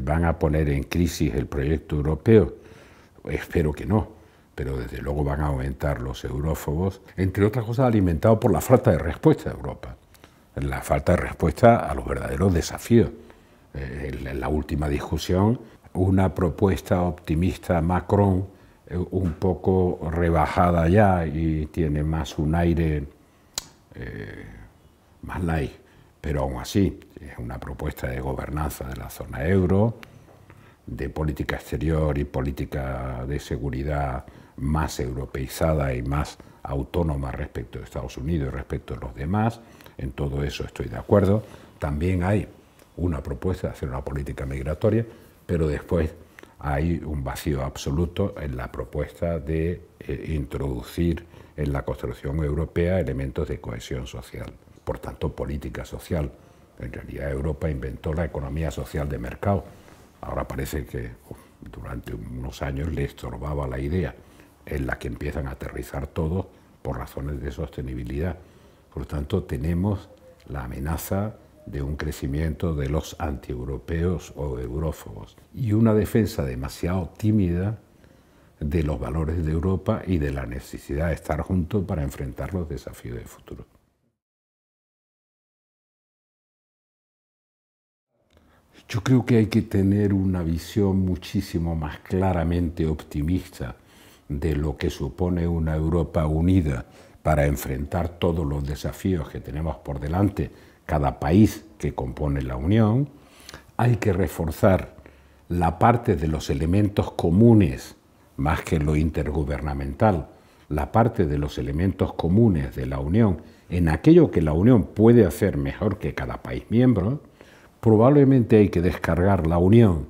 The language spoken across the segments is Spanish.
van a poner en crisis el proyecto europeo? Espero que no, pero desde luego van a aumentar los eurófobos, entre otras cosas alimentados por la falta de respuesta de Europa, la falta de respuesta a los verdaderos desafíos. En la última discusión, una propuesta optimista Macron, un poco rebajada ya y tiene más un aire más light, pero aún así es una propuesta de gobernanza de la zona euro, de política exterior y política de seguridad más europeizada y más autónoma respecto de Estados Unidos y respecto de los demás. En todo eso estoy de acuerdo. También hay una propuesta de hacer una política migratoria, pero después hay un vacío absoluto en la propuesta de introducir en la construcción europea elementos de cohesión social. Por tanto, política social. En realidad Europa inventó la economía social de mercado. Ahora parece que durante unos años le estorbaba la idea en la que empiezan a aterrizar todos por razones de sostenibilidad. Por lo tanto, tenemos la amenaza de un crecimiento de los antieuropeos o eurófobos y una defensa demasiado tímida de los valores de Europa y de la necesidad de estar juntos para enfrentar los desafíos del futuro. Yo creo que hay que tener una visión muchísimo más claramente optimista de lo que supone una Europa unida para enfrentar todos los desafíos que tenemos por delante, cada país que compone la Unión. Hay que reforzar la parte de los elementos comunes, más que lo intergubernamental, la parte de los elementos comunes de la Unión, en aquello que la Unión puede hacer mejor que cada país miembro. Probablemente hay que descargar la Unión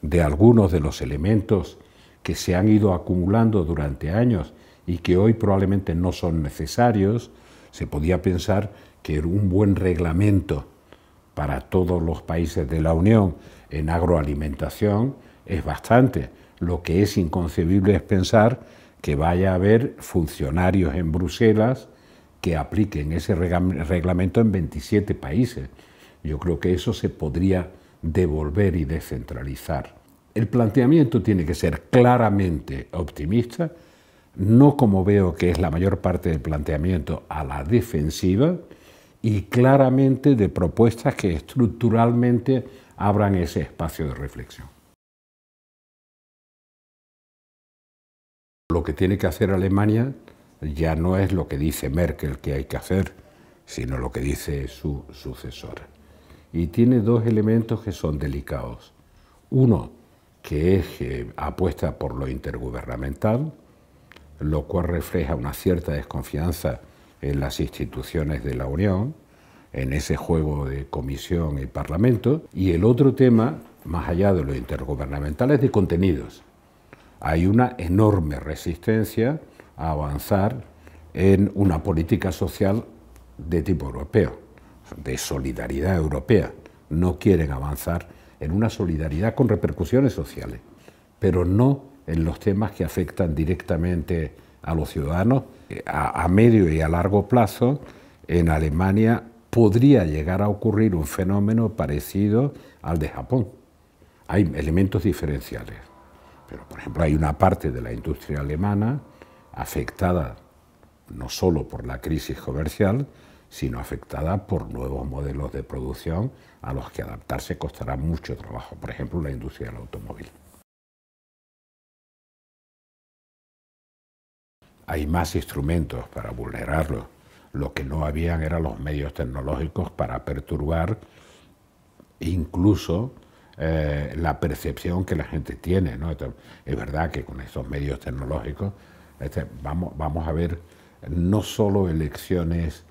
de algunos de los elementos que se han ido acumulando durante años y que hoy probablemente no son necesarios. Se podía pensar que un buen reglamento para todos los países de la Unión en agroalimentación es bastante. Lo que es inconcebible es pensar que vaya a haber funcionarios en Bruselas que apliquen ese reglamento en 27 países. Yo creo que eso se podría devolver y descentralizar. El planteamiento tiene que ser claramente optimista, no como veo que es la mayor parte del planteamiento a la defensiva, y claramente de propuestas que estructuralmente abran ese espacio de reflexión. Lo que tiene que hacer Alemania ya no es lo que dice Merkel que hay que hacer, sino lo que dice su sucesora. Y tiene dos elementos que son delicados. Uno, que es que apuesta por lo intergubernamental, lo cual refleja una cierta desconfianza en las instituciones de la Unión, en ese juego de comisión y parlamento. Y el otro tema, más allá de lo intergubernamental, es de contenidos. Hay una enorme resistencia a avanzar en una política social de tipo europeo, de solidaridad europea. No quieren avanzar en una solidaridad con repercusiones sociales, pero no en los temas que afectan directamente a los ciudadanos. A medio y a largo plazo, en Alemania podría llegar a ocurrir un fenómeno parecido al de Japón. Hay elementos diferenciales, pero por ejemplo hay una parte de la industria alemana afectada no solo por la crisis comercial, sino afectada por nuevos modelos de producción a los que adaptarse costará mucho trabajo, por ejemplo la industria del automóvil. Hay más instrumentos para vulnerarlo. Lo que no habían eran los medios tecnológicos para perturbar incluso la percepción que la gente tiene, ¿no? Es verdad que con estos medios tecnológicos vamos a ver no solo elecciones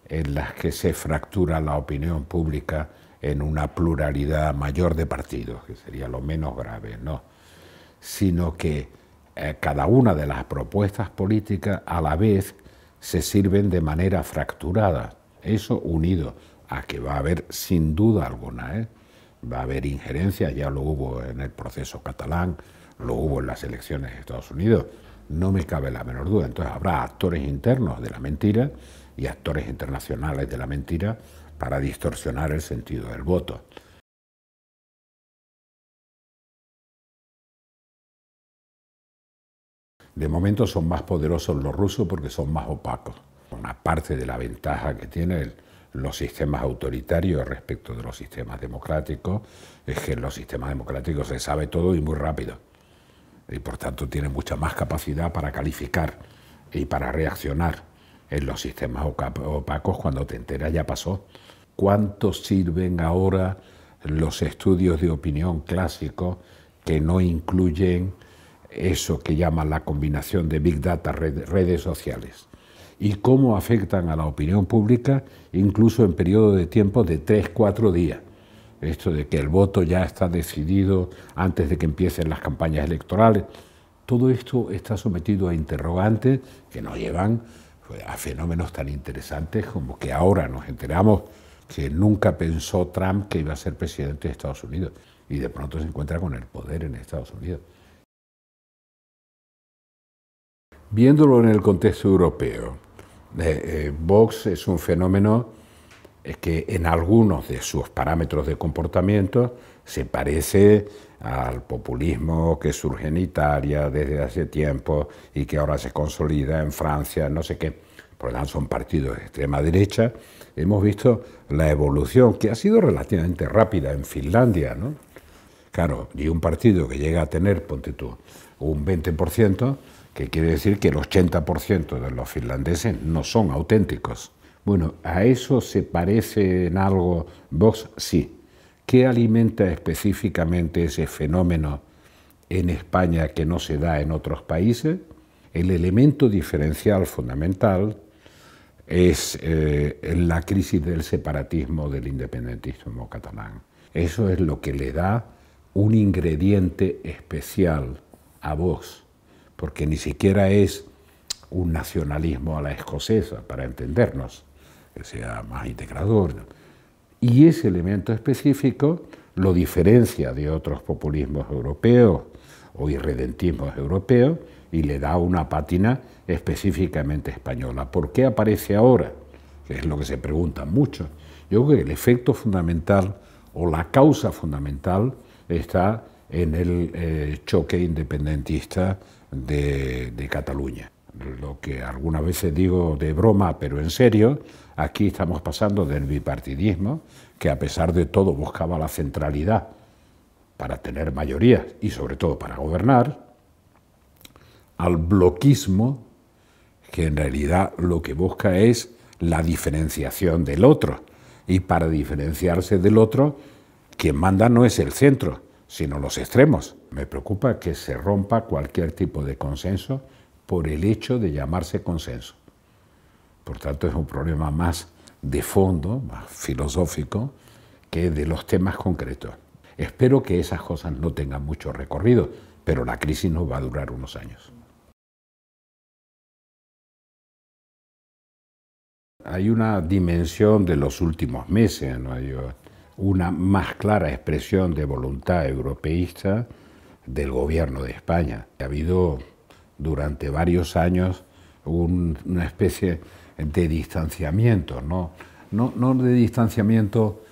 en las que se fractura la opinión pública en una pluralidad mayor de partidos, que sería lo menos grave, no, sino que cada una de las propuestas políticas a la vez se sirven de manera fracturada. Eso unido a que va a haber sin duda alguna, va a haber injerencia, ya lo hubo en el proceso catalán, lo hubo en las elecciones de Estados Unidos, no me cabe la menor duda. Entonces habrá actores internos de la mentira y actores internacionales de la mentira para distorsionar el sentido del voto. De momento son más poderosos los rusos porque son más opacos. Una parte de la ventaja que tienen los sistemas autoritarios respecto de los sistemas democráticos es que en los sistemas democráticos se sabe todo y muy rápido. Y por tanto tienen mucha más capacidad para calificar y para reaccionar. En los sistemas opacos, cuando te enteras ya pasó. ¿Cuánto sirven ahora los estudios de opinión clásicos que no incluyen eso que llaman la combinación de Big Data, redes sociales? ¿Y cómo afectan a la opinión pública incluso en periodos de tiempo de 3-4 días? Esto de que el voto ya está decidido antes de que empiecen las campañas electorales. Todo esto está sometido a interrogantes que nos llevan a fenómenos tan interesantes como que ahora nos enteramos que nunca pensó Trump que iba a ser presidente de Estados Unidos y de pronto se encuentra con el poder en Estados Unidos. Viéndolo en el contexto europeo, Vox es un fenómeno que en algunos de sus parámetros de comportamiento se parece al populismo que surge en Italia desde hace tiempo y que ahora se consolida en Francia, no sé qué. Por lo tanto, son partidos de extrema derecha. Hemos visto la evolución, que ha sido relativamente rápida en Finlandia, ¿no? Claro, y un partido que llega a tener, ponte tú, un 20%, que quiere decir que el 80% de los finlandeses no son auténticos. Bueno, ¿a eso se parece en algo Vox? Sí. ¿Qué alimenta específicamente ese fenómeno en España que no se da en otros países? El elemento diferencial fundamental es la crisis del separatismo, del independentismo catalán. Eso es lo que le da un ingrediente especial a Vox, porque ni siquiera es un nacionalismo a la escocesa, para entendernos, que sea más integrador. Y ese elemento específico lo diferencia de otros populismos europeos o irredentismos europeos y le da una pátina específicamente española. ¿Por qué aparece ahora? Que es lo que se preguntan mucho. Yo creo que el efecto fundamental o la causa fundamental está en el choque independentista de Cataluña. Lo que algunas veces digo de broma, pero en serio, aquí estamos pasando del bipartidismo, que a pesar de todo buscaba la centralidad para tener mayorías y sobre todo para gobernar, al bloquismo, que en realidad lo que busca es la diferenciación del otro. Y para diferenciarse del otro, quien manda no es el centro, sino los extremos. Me preocupa que se rompa cualquier tipo de consenso por el hecho de llamarse consenso. Por tanto, es un problema más de fondo, más filosófico, que de los temas concretos. Espero que esas cosas no tengan mucho recorrido, pero la crisis nos va a durar unos años. Hay una dimensión de los últimos meses, ¿no? Hay una más clara expresión de voluntad europeísta del gobierno de España. Ha habido durante varios años una especie de distanciamiento, no de distanciamiento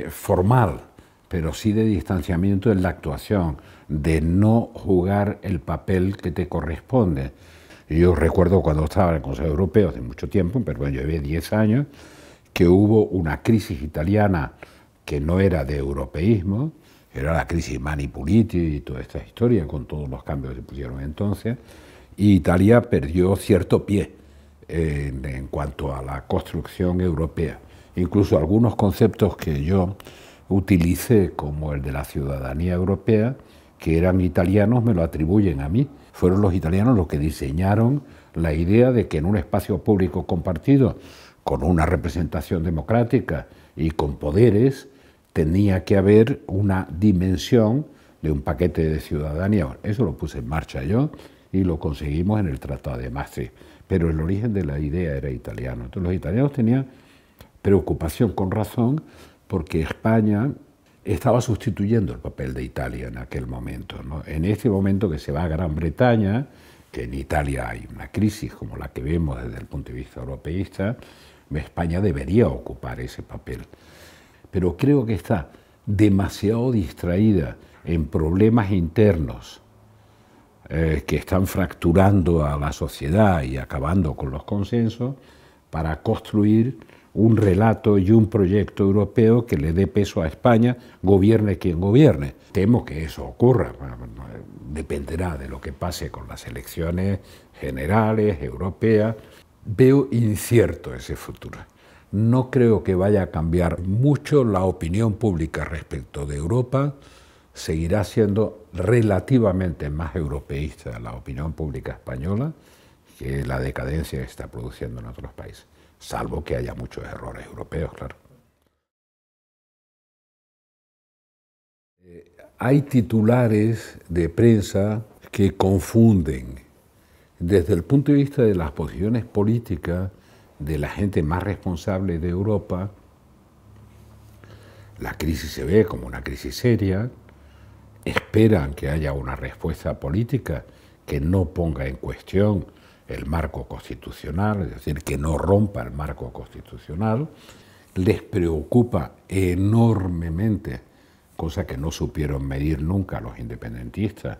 formal, pero sí de distanciamiento en la actuación, de no jugar el papel que te corresponde. Yo recuerdo cuando estaba en el Consejo Europeo hace mucho tiempo, pero bueno, yo llevé 10 años, que hubo una crisis italiana que no era de europeísmo, era la crisis Mani Puliti y toda esta historia con todos los cambios que se pusieron entonces, y Italia perdió cierto pie en cuanto a la construcción europea. Incluso algunos conceptos que yo utilicé, como el de la ciudadanía europea, que eran italianos, me lo atribuyen a mí. Fueron los italianos los que diseñaron la idea de que en un espacio público compartido, con una representación democrática y con poderes, tenía que haber una dimensión de un paquete de ciudadanía. Eso lo puse en marcha yo y lo conseguimos en el Tratado de Maastricht. Pero el origen de la idea era italiano. Entonces los italianos tenían preocupación con razón porque España estaba sustituyendo el papel de Italia en aquel momento, ¿no? En este momento que se va a Gran Bretaña, que en Italia hay una crisis como la que vemos desde el punto de vista europeísta, España debería ocupar ese papel. Pero creo que está demasiado distraída en problemas internos que están fracturando a la sociedad y acabando con los consensos para construir un relato y un proyecto europeo que le dé peso a España, gobierne quien gobierne. Temo que eso ocurra, dependerá de lo que pase con las elecciones generales, europeas. Veo incierto ese futuro. No creo que vaya a cambiar mucho la opinión pública respecto de Europa. Seguirá siendo relativamente más europeísta la opinión pública española que la decadencia que está produciendo en otros países, salvo que haya muchos errores europeos, claro. Hay titulares de prensa que confunden, desde el punto de vista de las posiciones políticas de la gente más responsable de Europa. La crisis se ve como una crisis seria, esperan que haya una respuesta política que no ponga en cuestión el marco constitucional, es decir, que no rompa el marco constitucional. Les preocupa enormemente, cosa que no supieron medir nunca los independentistas,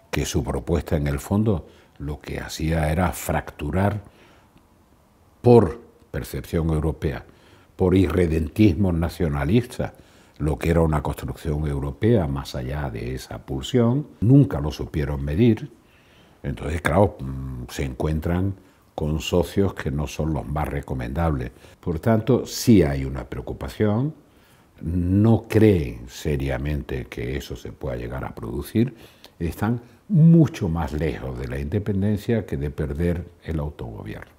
que su propuesta en el fondo lo que hacía era fracturar por percepción europea, por irredentismo nacionalista, lo que era una construcción europea más allá de esa pulsión. Nunca lo supieron medir. Entonces, claro, se encuentran con socios que no son los más recomendables. Por tanto, sí hay una preocupación. No creen seriamente que eso se pueda llegar a producir. Están mucho más lejos de la independencia que de perder el autogobierno.